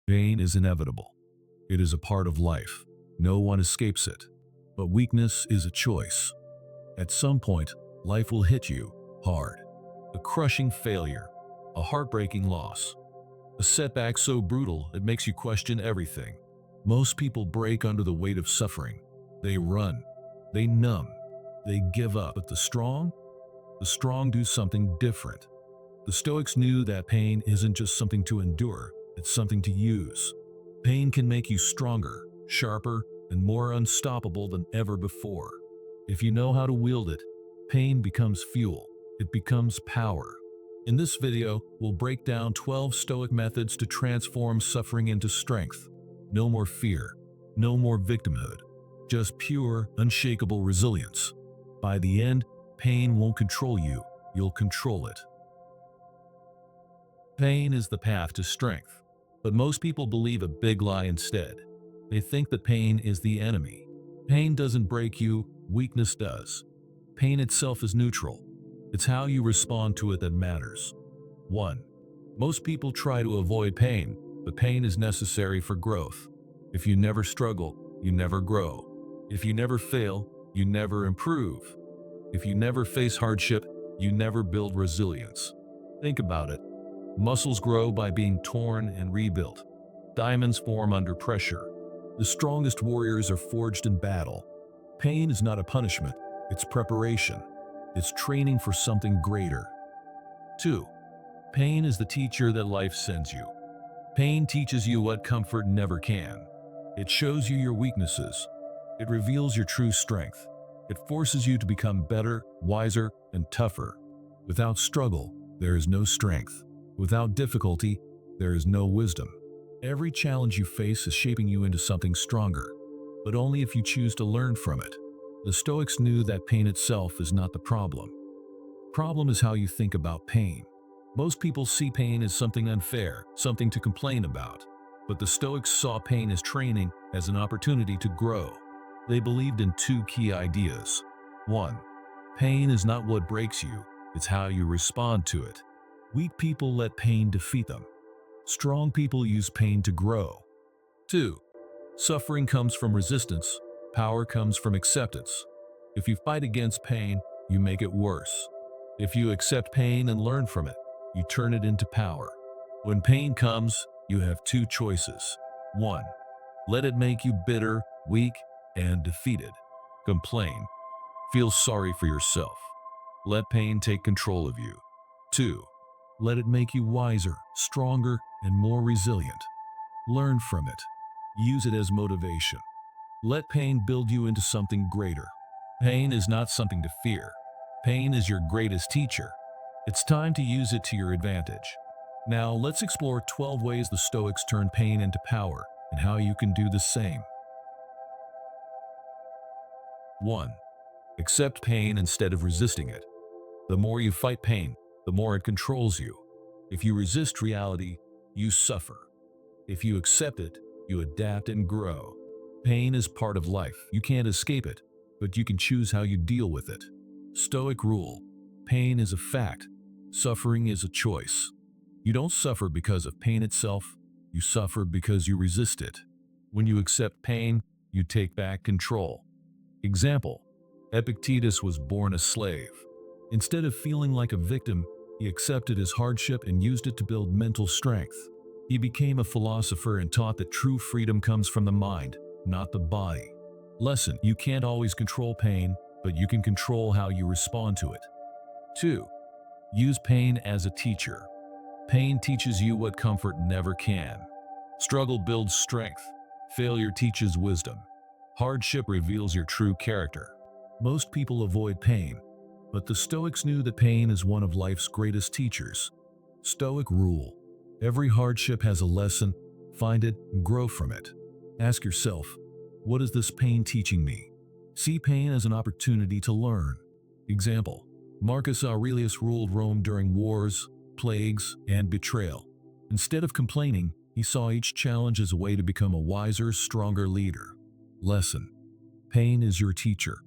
Pain is inevitable. It is a part of life. No one escapes it. But weakness is a choice. At some point, life will hit you hard. A crushing failure, a heartbreaking loss, a setback so brutal it makes you question everything. Most people break under the weight of suffering. They run, they numb, they give up. But the strong do something different. The Stoics knew that pain isn't just something to endure, it's something to use. Pain can make you stronger, sharper, and more unstoppable than ever before. If you know how to wield it, pain becomes fuel. It becomes power. In this video, we'll break down 12 Stoic methods to transform suffering into strength. No more fear, no more victimhood, just pure, unshakable resilience. By the end, pain won't control you, you'll control it. Pain is the path to strength, but most people believe a big lie instead. They think that pain is the enemy. Pain doesn't break you, weakness does. Pain itself is neutral. It's how you respond to it that matters. 1. Most people try to avoid pain, but pain is necessary for growth. If you never struggle, you never grow. If you never fail, you never improve. If you never face hardship, you never build resilience. Think about it. Muscles grow by being torn and rebuilt. Diamonds form under pressure. The strongest warriors are forged in battle. Pain is not a punishment, it's preparation. It's training for something greater. 2. Pain is the teacher that life sends you. Pain teaches you what comfort never can. It shows you your weaknesses. It reveals your true strength. It forces you to become better, wiser, and tougher. Without struggle, there is no strength. Without difficulty, there is no wisdom. Every challenge you face is shaping you into something stronger, but only if you choose to learn from it. The Stoics knew that pain itself is not the problem. Problem is how you think about pain. Most people see pain as something unfair, something to complain about. But the Stoics saw pain as training, as an opportunity to grow. They believed in two key ideas. 1. Pain is not what breaks you, it's how you respond to it. Weak people let pain defeat them. Strong people use pain to grow. 2. Suffering comes from resistance. Power comes from acceptance. If you fight against pain, you make it worse. If you accept pain and learn from it, you turn it into power. When pain comes, you have two choices. 1. Let it make you bitter, weak, and defeated. Complain. Feel sorry for yourself. Let pain take control of you. 2. Let it make you wiser, stronger, and more resilient. Learn from it. Use it as motivation. Let pain build you into something greater. Pain is not something to fear. Pain is your greatest teacher. It's time to use it to your advantage. Now let's explore 12 ways the Stoics turned pain into power and how you can do the same. 1. Accept pain instead of resisting it. The more you fight pain, the more it controls you. If you resist reality, you suffer. If you accept it, you adapt and grow. Pain is part of life. You can't escape it, but you can choose how you deal with it. Stoic rule: pain is a fact. Suffering is a choice. You don't suffer because of pain itself. You suffer because you resist it. When you accept pain, you take back control. Example: Epictetus was born a slave. Instead of feeling like a victim, he accepted his hardship and used it to build mental strength. He became a philosopher and taught that true freedom comes from the mind, not the body. Lesson: you can't always control pain, but you can control how you respond to it. 2. Use pain as a teacher. Pain teaches you what comfort never can. Struggle builds strength. Failure teaches wisdom. Hardship reveals your true character. Most people avoid pain, but the Stoics knew that pain is one of life's greatest teachers. Stoic rule: every hardship has a lesson. Find it and grow from it. Ask yourself, what is this pain teaching me? See pain as an opportunity to learn. Example: Marcus Aurelius ruled Rome during wars, plagues, and betrayal. Instead of complaining, he saw each challenge as a way to become a wiser, stronger leader. Lesson: pain is your teacher.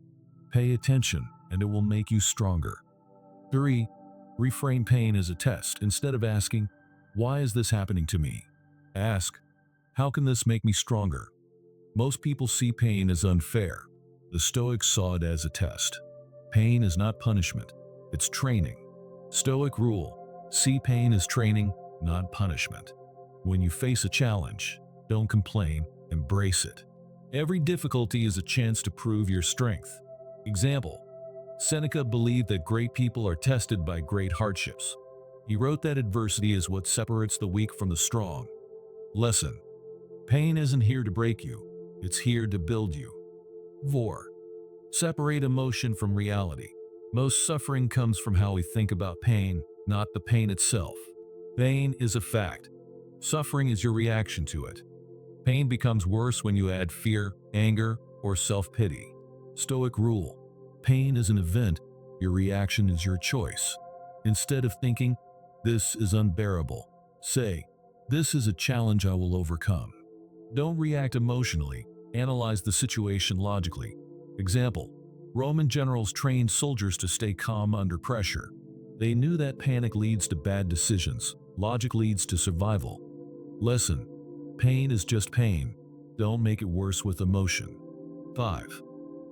Pay attention, and it will make you stronger. 3. Reframe pain as a test. Instead of asking, why is this happening to me? Ask, How can this make me stronger? Most people see pain as unfair. The Stoics saw it as a test. Pain is not punishment, it's training. Stoic rule: see pain as training, not punishment. When you face a challenge, don't complain, embrace it. Every difficulty is a chance to prove your strength. Example: Seneca believed that great people are tested by great hardships. He wrote that adversity is what separates the weak from the strong. Lesson: pain isn't here to break you, it's here to build you. 4. Separate emotion from reality. Most suffering comes from how we think about pain, not the pain itself. Pain is a fact. Suffering is your reaction to it. Pain becomes worse when you add fear, anger, or self-pity. Stoic rule: pain is an event, your reaction is your choice. Instead of thinking, "This is unbearable," say, "This is a challenge I will overcome." Don't react emotionally, analyze the situation logically. Example: Roman generals trained soldiers to stay calm under pressure. They knew that panic leads to bad decisions, logic leads to survival. Lesson: pain is just pain. Don't make it worse with emotion. 5.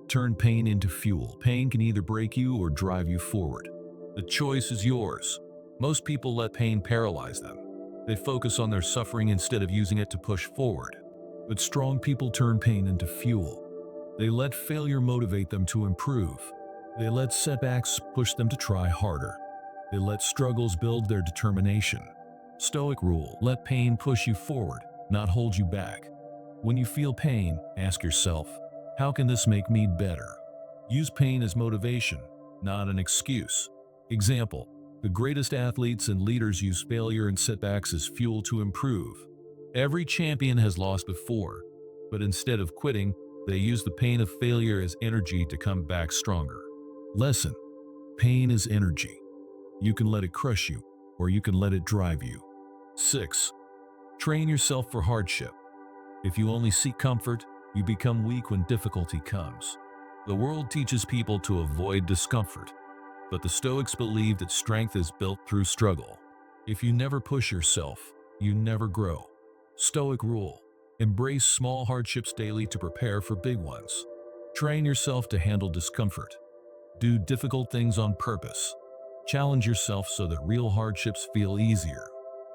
Turn pain into fuel. Pain can either break you or drive you forward. The choice is yours. Most people let pain paralyze them. They focus on their suffering instead of using it to push forward. But strong people turn pain into fuel. They let failure motivate them to improve. They let setbacks push them to try harder. They let struggles build their determination. Stoic rule: let pain push you forward, not hold you back. When you feel pain, ask yourself, how can this make me better? Use pain as motivation, not an excuse. Example: the greatest athletes and leaders use failure and setbacks as fuel to improve. Every champion has lost before, but instead of quitting, they use the pain of failure as energy to come back stronger. Lesson: pain is energy. You can let it crush you, or you can let it drive you. 6. Train yourself for hardship. If you only seek comfort, you become weak when difficulty comes. The world teaches people to avoid discomfort, but the Stoics believe that strength is built through struggle. If you never push yourself, you never grow. Stoic rule: embrace small hardships daily to prepare for big ones. Train yourself to handle discomfort. Do difficult things on purpose. Challenge yourself so that real hardships feel easier.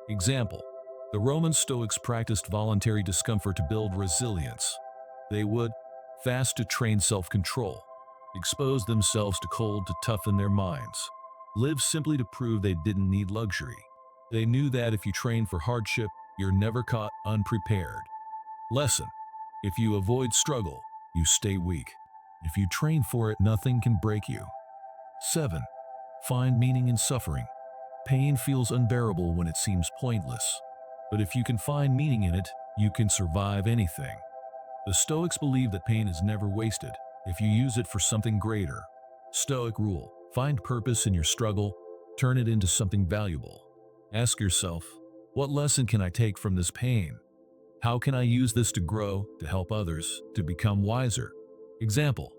Example: the Roman Stoics practiced voluntary discomfort to build resilience. They would fast to train self-control, expose themselves to cold to toughen their minds, live simply to prove they didn't need luxury. They knew that if you train for hardship, you're never caught unprepared. Lesson: if you avoid struggle, you stay weak. If you train for it, nothing can break you. 7. Find meaning in suffering. Pain feels unbearable when it seems pointless. But if you can find meaning in it, you can survive anything. The Stoics believe that pain is never wasted if you use it for something greater. Stoic rule: find purpose in your struggle, turn it into something valuable. Ask yourself, what lesson can I take from this pain? How can I use this to grow, to help others, to become wiser? Example: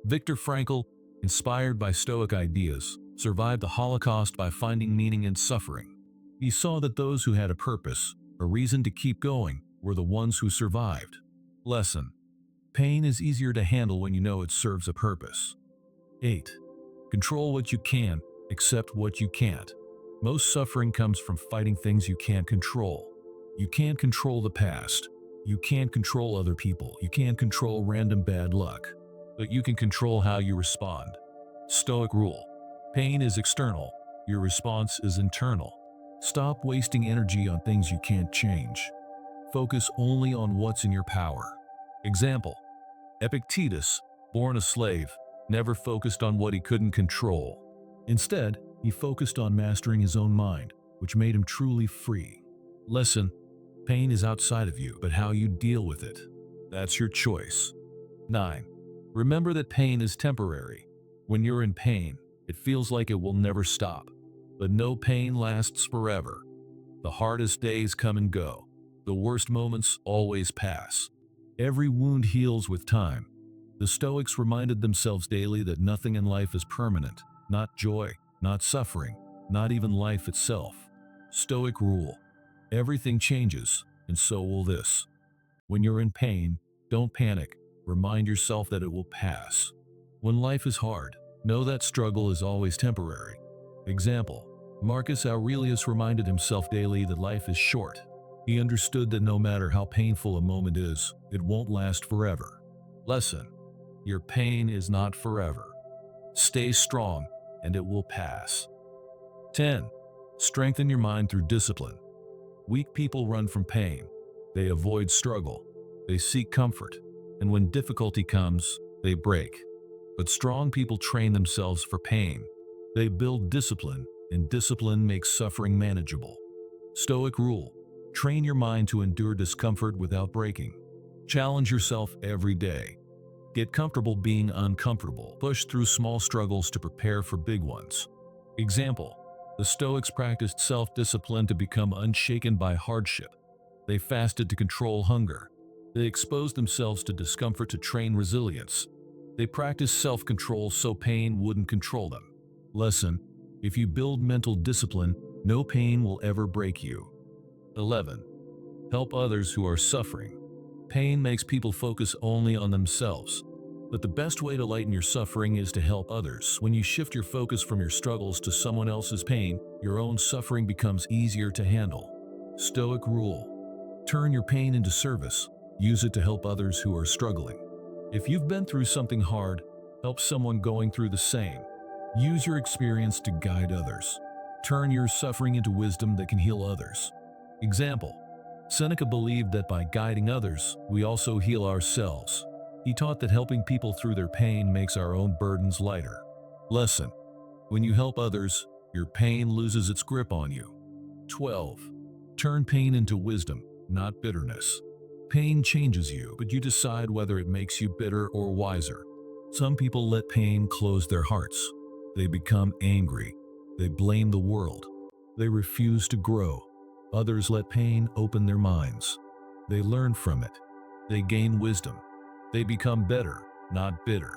Viktor Frankl, inspired by Stoic ideas, survived the Holocaust by finding meaning in suffering. He saw that those who had a purpose, a reason to keep going, were the ones who survived. Lesson: pain is easier to handle when you know it serves a purpose. 8. Control what you can, accept what you can't. Most suffering comes from fighting things you can't control. You can't control the past. You can't control other people. You can't control random bad luck. But you can control how you respond. Stoic rule: pain is external. Your response is internal. Stop wasting energy on things you can't change. Focus only on what's in your power. Example: Epictetus, born a slave, never focused on what he couldn't control. Instead, he focused on mastering his own mind, which made him truly free. Lesson: pain is outside of you, but how you deal with it, that's your choice. 9. Remember that pain is temporary. When you're in pain, it feels like it will never stop. But no pain lasts forever. The hardest days come and go. The worst moments always pass. Every wound heals with time. The Stoics reminded themselves daily that nothing in life is permanent, not joy, not suffering, not even life itself. Stoic rule: everything changes, and so will this. When you're in pain, don't panic. Remind yourself that it will pass. When life is hard, know that struggle is always temporary. Example: Marcus Aurelius reminded himself daily that life is short. He understood that no matter how painful a moment is, it won't last forever. Lesson: your pain is not forever. Stay strong, and it will pass. 10. Strengthen your mind through discipline. Weak people run from pain. They avoid struggle. They seek comfort. And when difficulty comes, they break. But strong people train themselves for pain. They build discipline, and discipline makes suffering manageable. Stoic rule: train your mind to endure discomfort without breaking. Challenge yourself every day. Get comfortable being uncomfortable. Push through small struggles to prepare for big ones. Example: the Stoics practiced self-discipline to become unshaken by hardship. They fasted to control hunger. They exposed themselves to discomfort to train resilience. They practiced self-control so pain wouldn't control them. Lesson: if you build mental discipline, no pain will ever break you. 11. Help others who are suffering. Pain makes people focus only on themselves. But the best way to lighten your suffering is to help others. When you shift your focus from your struggles to someone else's pain, your own suffering becomes easier to handle. Stoic rule: turn your pain into service. Use it to help others who are struggling. If you've been through something hard, help someone going through the same. Use your experience to guide others. Turn your suffering into wisdom that can heal others. Example: Seneca believed that by guiding others, we also heal ourselves. He taught that helping people through their pain makes our own burdens lighter. Lesson: when you help others, your pain loses its grip on you. 12. Turn pain into wisdom, not bitterness. Pain changes you, but you decide whether it makes you bitter or wiser. Some people let pain close their hearts. They become angry. They blame the world. They refuse to grow. Others let pain open their minds. They learn from it. They gain wisdom. They become better, not bitter.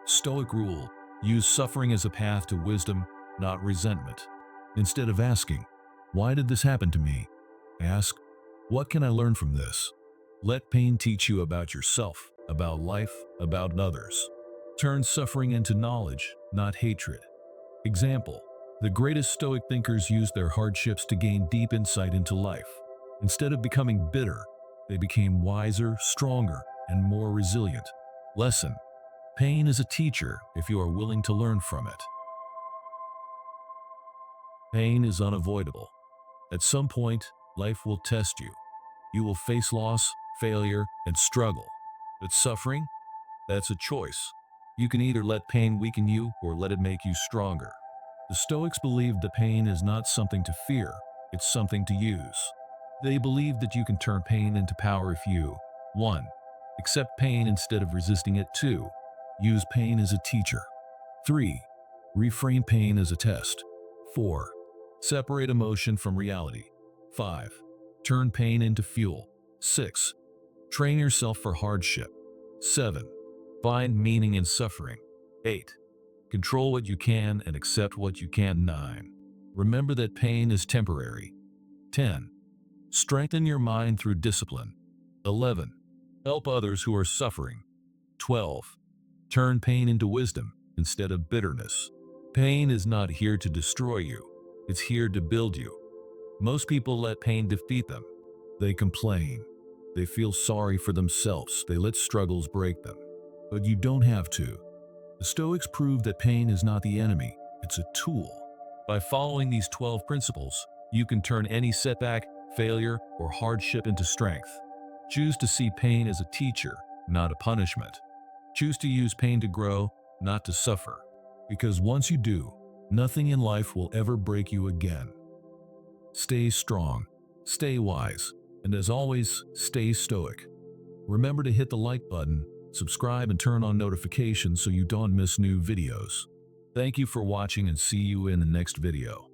Stoic rule: use suffering as a path to wisdom, not resentment. Instead of asking, "Why did this happen to me?" ask, "What can I learn from this?" Let pain teach you about yourself, about life, about others. Turn suffering into knowledge, not hatred. Example: the greatest Stoic thinkers used their hardships to gain deep insight into life. Instead of becoming bitter, they became wiser, stronger, and more resilient. Lesson: pain is a teacher if you are willing to learn from it. Pain is unavoidable. At some point, life will test you. You will face loss, failure, and struggle. But suffering? That's a choice. You can either let pain weaken you or let it make you stronger. The Stoics believed that pain is not something to fear, it's something to use. They believed that you can turn pain into power if you 1. Accept pain instead of resisting it. 2. Use pain as a teacher. 3. Reframe pain as a test. 4. Separate emotion from reality. 5. Turn pain into fuel. 6. Train yourself for hardship. 7. Find meaning in suffering. 8. Control what you can and accept what you can't. 9. Remember that pain is temporary. 10. Strengthen your mind through discipline. 11. Help others who are suffering. 12. Turn pain into wisdom instead of bitterness. Pain is not here to destroy you. It's here to build you. Most people let pain defeat them. They complain. They feel sorry for themselves. They let struggles break them. But you don't have to. The Stoics proved that pain is not the enemy, it's a tool. By following these 12 principles, you can turn any setback, failure, or hardship into strength. Choose to see pain as a teacher, not a punishment. Choose to use pain to grow, not to suffer. Because once you do, nothing in life will ever break you again. Stay strong, stay wise, and as always, stay stoic. Remember to hit the like button, subscribe, and turn on notifications so you don't miss new videos. Thank you for watching and see you in the next video.